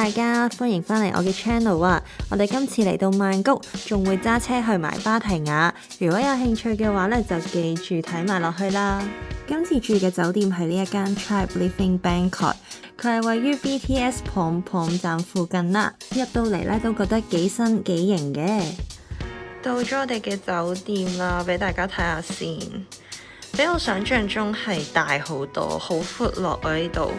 大家，歡迎返嚟我嘅 channel 啊！我哋今次嚟到曼谷，仲會揸車去埋芭提雅。如果有興趣嘅話呢，就記住睇埋落去啦。今次住嘅酒店係呢一間 Tribe Living Bangkok， 佢係位於 BTS Pom 站附近啦。入到嚟呢，都覺得幾新幾型嘅。到咗我哋嘅酒店啦，俾大家睇下先。比我想象中係大好多，好闊落啊呢度。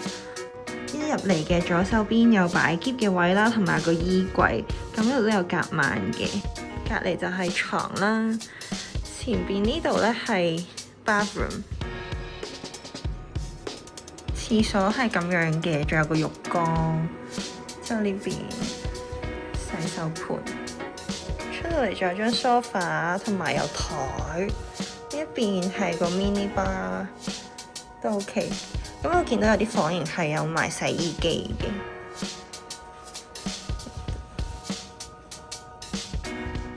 一入嚟嘅左手邊有擺篋嘅位啦，同埋個衣櫃，咁呢度都有夾萬嘅。隔離就係床啦，前邊呢度呢係 bathroom， 廁所係咁樣嘅，仲有個浴缸，之後呢邊洗手盤，出到嚟仲有張 sofa 同埋有台，呢一邊係個 mini bar 都 OK。咁我見到有啲房型係有埋洗衣機嘅，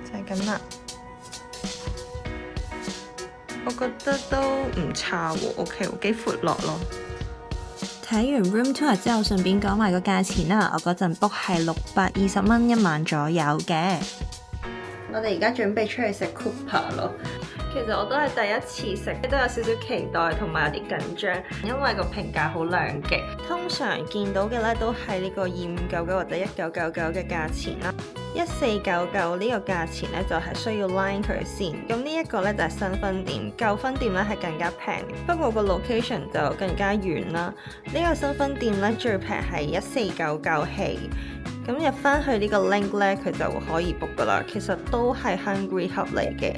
就係咁啦。我覺得都唔差喎，OK，幾闊落咯。睇完 room tour 之後，順便講埋個價錢啦。我嗰陣 book 係620蚊一晚左右嘅。我哋而家準備出去食 Cooper 咯。其實我都係第一次食，都有少少期待同埋有啲緊張，因為個評價好兩極。通常見到嘅咧都係呢個2599或者1999嘅價錢啦。1499呢個價錢咧就係需要 line 佢先。咁呢一個咧就係新分店，舊分店咧係更加平，不過個 location 就更加遠啦。呢個新分店咧最平係1499起。咁入翻去呢個 link 咧，佢就可以 book 噶啦。其實都係 Hungry Hub 嚟嘅。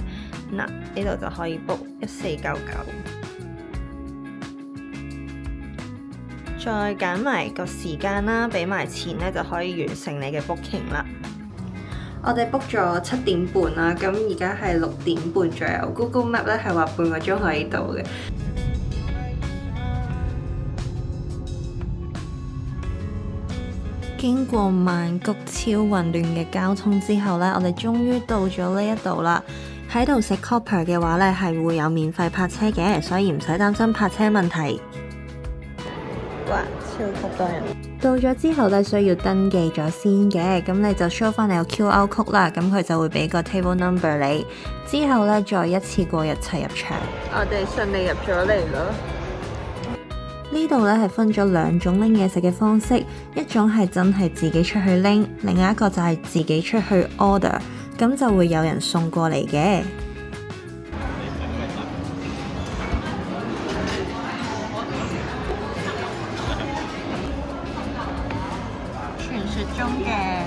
嗱，呢度就可以 book 1499，再揀埋個時間啦，俾埋錢咧就可以完成你嘅 booking 啦。我哋 book 咗7點半啦，咁而家係6點半左右。Google Map 咧係話半個鐘可以到嘅。經過曼谷超混亂嘅交通之後呢，我哋終於到咗呢一度啦。喺度食 Copper 嘅話呢，係會有免費泊車嘅，所以唔使擔心泊車問題。哇，超級多人！到咗之後呢，需要登記咗先嘅，咁你就 show 翻你個 QR code 啦，咁佢就會俾個 table number 你。之後呢，再一次過一齊入場。我哋順利入咗嚟咯。呢度呢係分咗2種拎嘢食嘅方式，一種係真係自己出去拎，另外一個就係自己出去 order， 咁就會有人送過嚟嘅。傳說中嘅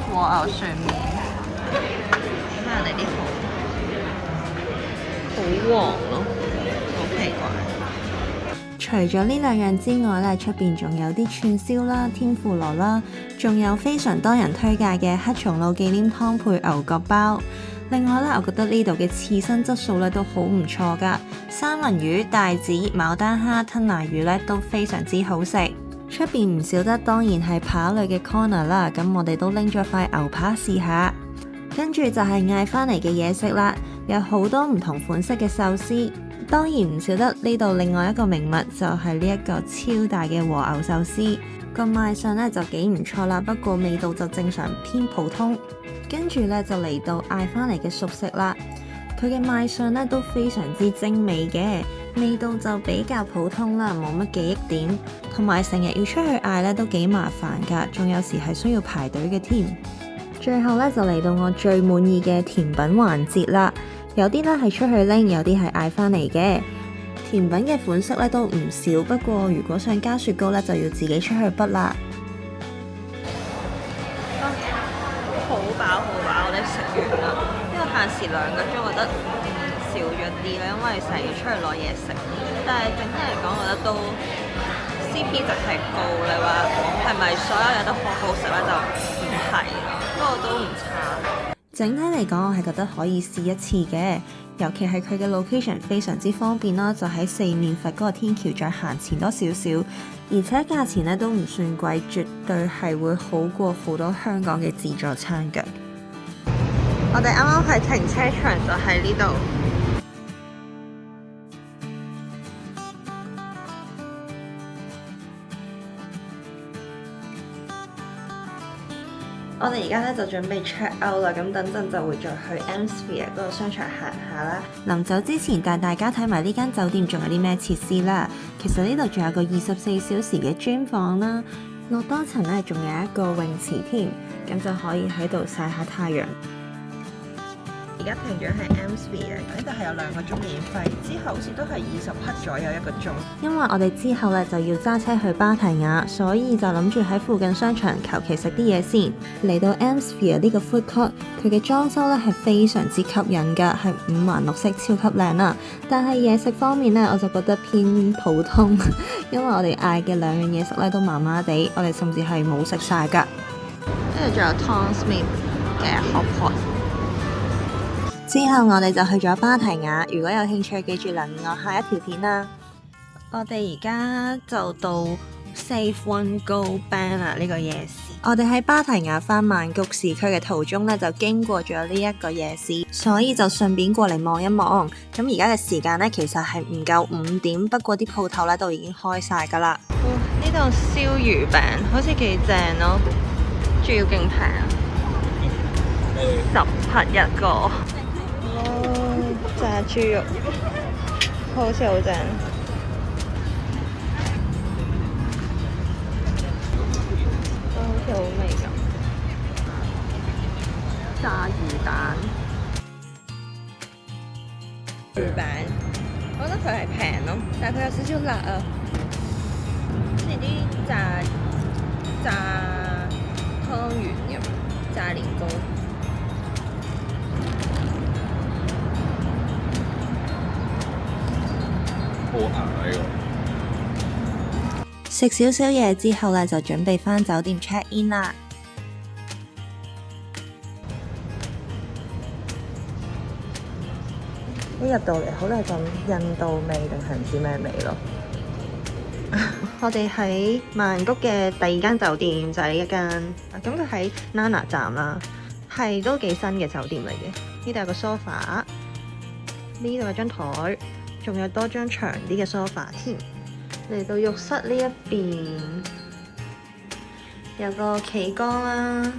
和牛上面，睇下人哋啲好黃咯，好奇怪。除咗呢2樣之外呢，出邊仲有啲串燒啦、天婦羅啦，仲有非常多人推介嘅黑松露忌廉湯配牛角包。另外呢，我覺得呢度嘅刺身質素呢都好唔錯㗎，三文魚、帶子、牡丹蝦、吞拿魚呢都非常之好食。出邊唔少得當然係扒類嘅 corner 啦，咁我哋都拎咗塊牛扒試下。跟住就係嗌返嚟嘅嘢食啦，有好多唔同款式嘅壽司。當然唔少得呢度另外一個名物就係呢一個超大嘅和牛壽司，個賣相呢就幾唔錯啦，不過味道就正常偏普通。跟住呢，就嚟到嗌返嚟嘅熟食啦，佢嘅賣相呢都非常之精美嘅，味道就比較普通啦，冇乜記憶點，同埋成日要出去嗌呢都幾麻煩㗎，仲有時係需要排隊嘅添。最後呢，就嚟到我最滿意嘅甜品環節啦。有啲咧係出去拎，有啲係嗌返嚟嘅。甜品嘅款式咧都唔少，不過如果想加雪糕咧，就要自己出去畢啦。好飽，我哋食完啦。因為限時2個鐘，我覺得少咗啲啦，因為成日要出去攞嘢食。但係整體嚟講，我覺得都 CP 值係高。你話係咪所有嘢都好好食咧？就唔係，不過都唔差。整體嚟講，我係覺得可以試一次嘅，尤其係佢嘅 location 非常之方便啦，就喺四面佛嗰個天橋再行前多少少，而且價錢咧都唔算貴，絕對係會好過好多香港嘅自助餐嘅。我哋啱啱係停車場就喺呢度。我哋而家咧就準備 check out 啦，咁等陣就會再去 MSphere 嗰個商場行下啦。臨走之前帶大家睇埋呢間酒店仲有啲咩設施啦。其實呢度仲有個24小時嘅 gym 房啦，落多層咧仲有一個泳池添，咁就可以喺度曬下太陽。而家停咗喺 MSphere，呢度係有2個鐘免費，之後好似都係20克左右1個鐘。因為我哋之後咧就要揸車去芭提雅，所以就諗住喺附近商場求其食啲嘢先。嚟到 MSphere 呢個 food court， 佢嘅裝修咧係非常之吸引㗎，係5顏6色，超級靚啦。但係嘢食方面咧，我就覺得偏普通，因為我哋嗌嘅2樣嘢食咧都麻麻地，我哋甚至係冇食晒㗎。跟住仲有 Tom Smith 嘅 hot pot。之後我哋就去咗芭提雅，如果有興趣記住留意我下一條片啦。我哋而家就到 Save One Go Band 啦，呢個夜市。我哋喺芭提雅返曼谷市區嘅途中呢，就經過咗呢一個夜市，所以就順便過嚟望一望。咁而家嘅時間呢，其實係唔夠5點，不過啲鋪頭呢都已經開晒㗎啦。呢度燒魚餅好似幾正咯，仲要勁平，10克1個。炸豬肉好似好正，都好似好味咁。炸魚蛋魚餅，我覺得佢係平咯，但係佢有少少辣啊，好似啲炸湯圓咁，炸年糕。食少少嘢之後咧，就準備返酒店 check in 啦。一入到嚟，好大陣印度味定係唔知咩味咯。我哋喺曼谷嘅第2間酒店就係呢一間，咁佢喺 Nana 站啦，係都幾新嘅酒店嚟嘅。呢度有個 sofa， 呢度有張台。仲有多張長啲嘅 sofa 添。嚟到浴室呢一邊有個企缸啦，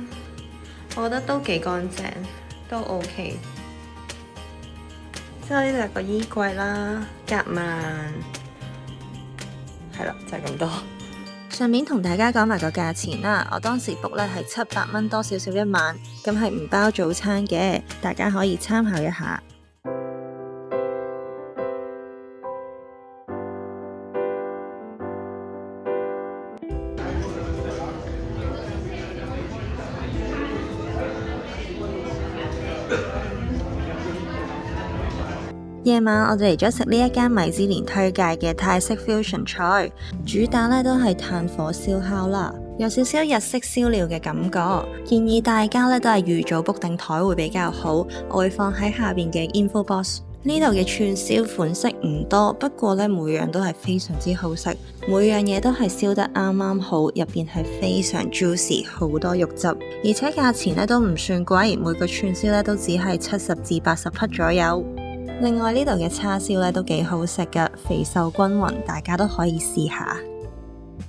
我覺得都幾乾淨，都 OK。之後呢度有個衣櫃啦，夾萬係啦，就係咁多。順便同大家講埋個價錢啦，我當時 book 咧係700蚊多少少1晚，咁係唔包早餐嘅，大家可以參考一下。夜晚我哋嚟咗食呢一間米芝蓮推介嘅泰式 fusion 菜，主打咧都係炭火燒烤啦，有少少日式燒料嘅感覺。建議大家咧都係預早 book 定台會比較好，我會放喺下邊嘅 info box。呢度嘅串燒款式唔多，不過咧每樣都係非常之好食，每樣嘢都係燒得啱啱好，入邊係非常 juicy， 好多肉汁，而且價錢咧都唔算貴，每個串燒咧都只係70至80克左右。另外呢度嘅叉燒咧都幾好食㗎，肥瘦均勻，大家都可以試下。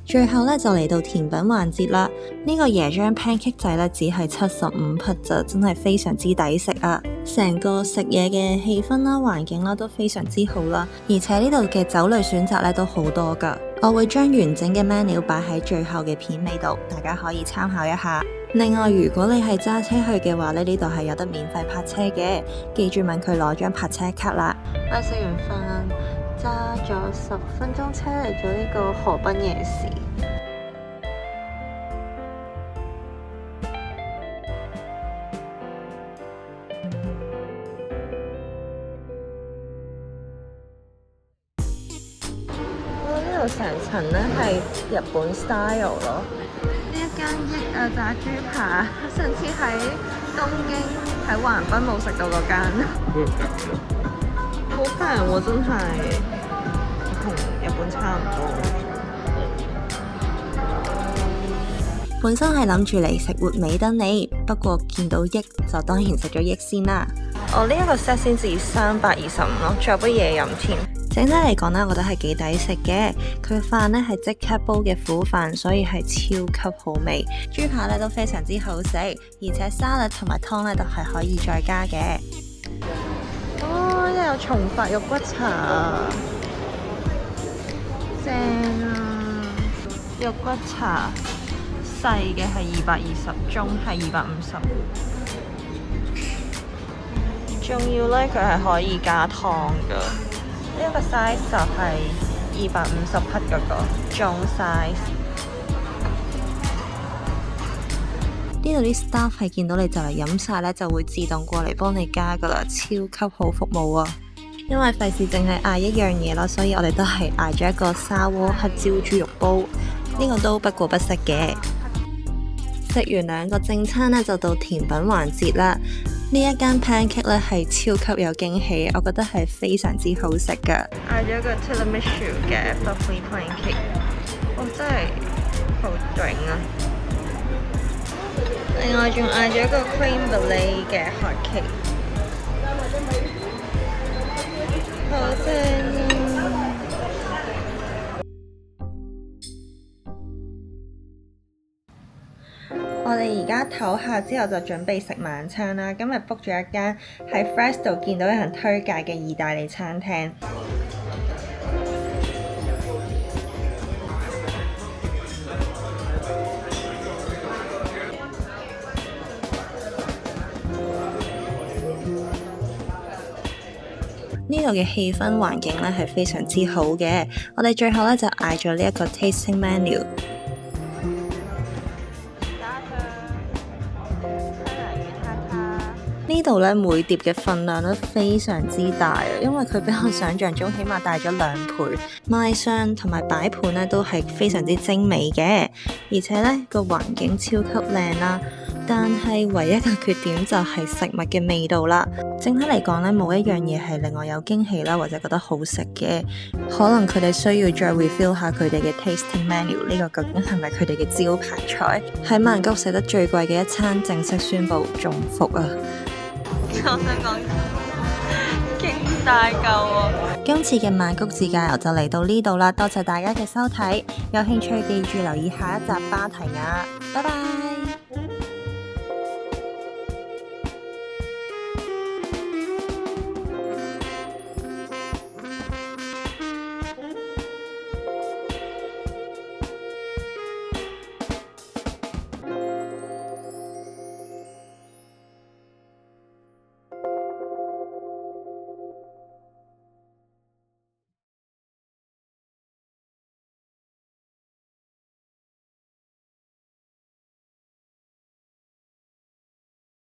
最後咧就嚟到甜品環節啦，呢個椰漿 pancake 仔咧只係75克咋，真係非常之抵食啊！成個食嘢嘅氣氛啦、環境啦都非常之好啦，而且呢度嘅酒類選擇咧都好多㗎。我會將完整嘅 menu 擺喺最後嘅片尾度，大家可以參考一下。另外，如果你係揸車去嘅話咧，呢度係有得免費泊車嘅，記住問佢攞張泊車卡啦。我食完飯，揸咗10分鐘車嚟咗呢個河濱夜市。呢度成層咧係日本 style 咯。呢一間益啊炸豬扒，上次喺東京喺橫濱冇食到嗰間，好平喎，真係同日本差唔多。本身係諗住嚟食活美登利，不過見到益就當然食咗益先啦。我呢一個 set 先至325咯，仲有杯嘢飲添。整體嚟講呢，我覺得係幾抵食嘅。佢飯呢係即刻煲嘅苦飯，所以係超級好味。豬扒呢都非常之好食，而且沙律同埋湯呢都係可以再加嘅。哦，又有松發肉骨茶，正啊！肉骨茶細嘅係220，中係250。仲要呢，佢係可以加湯㗎。呢個 size 就係250克嗰個中 size。呢度啲 staff 係見到你就嚟飲晒呢，就會自動過嚟幫你加㗎啦，超級好服務啊！因為費事淨係嗌一樣嘢啦，所以我哋都係嗌咗一個沙鍋黑椒豬肉煲，呢個都不過不失嘅。食完兩個正餐呢，就到甜品環節啦。呢一間 pancake 咧係超級有驚喜，我覺得係非常之好食噶。嗌咗個 tiramisu 嘅 buffalo pancake，哇真係好頂啊！另外仲嗌咗個 cream brulee 嘅 hot cake， 好正啊！我哋而家唞下之後就準備食晚餐啦。今日 book 咗一間喺 Fresh 度見到有人推介嘅意大利餐廳。呢度嘅氣氛環境咧係非常之好嘅。我哋最後咧就嗌咗呢一個 tasting menu。呢度咧每碟嘅份量都非常之大啊，因為佢比我想象中起碼大咗2倍，賣相同埋擺盤咧都係非常之精美嘅，而且咧個環境超級靚啦。但係唯一嘅缺點就係食物嘅味道啦。整體嚟講咧，冇一樣嘢係令我有驚喜啦，或者覺得好食嘅。可能佢哋需要再 refill 下佢哋嘅 tasting menu， 呢個究竟係咪佢哋嘅招牌菜？喺曼谷食得最貴嘅一餐正式宣布中伏啊！我想講勁大嚿啊！今次嘅曼谷自駕遊就嚟到呢度啦，多謝大家嘅收睇，有興趣記住留意下一集芭提雅，拜拜。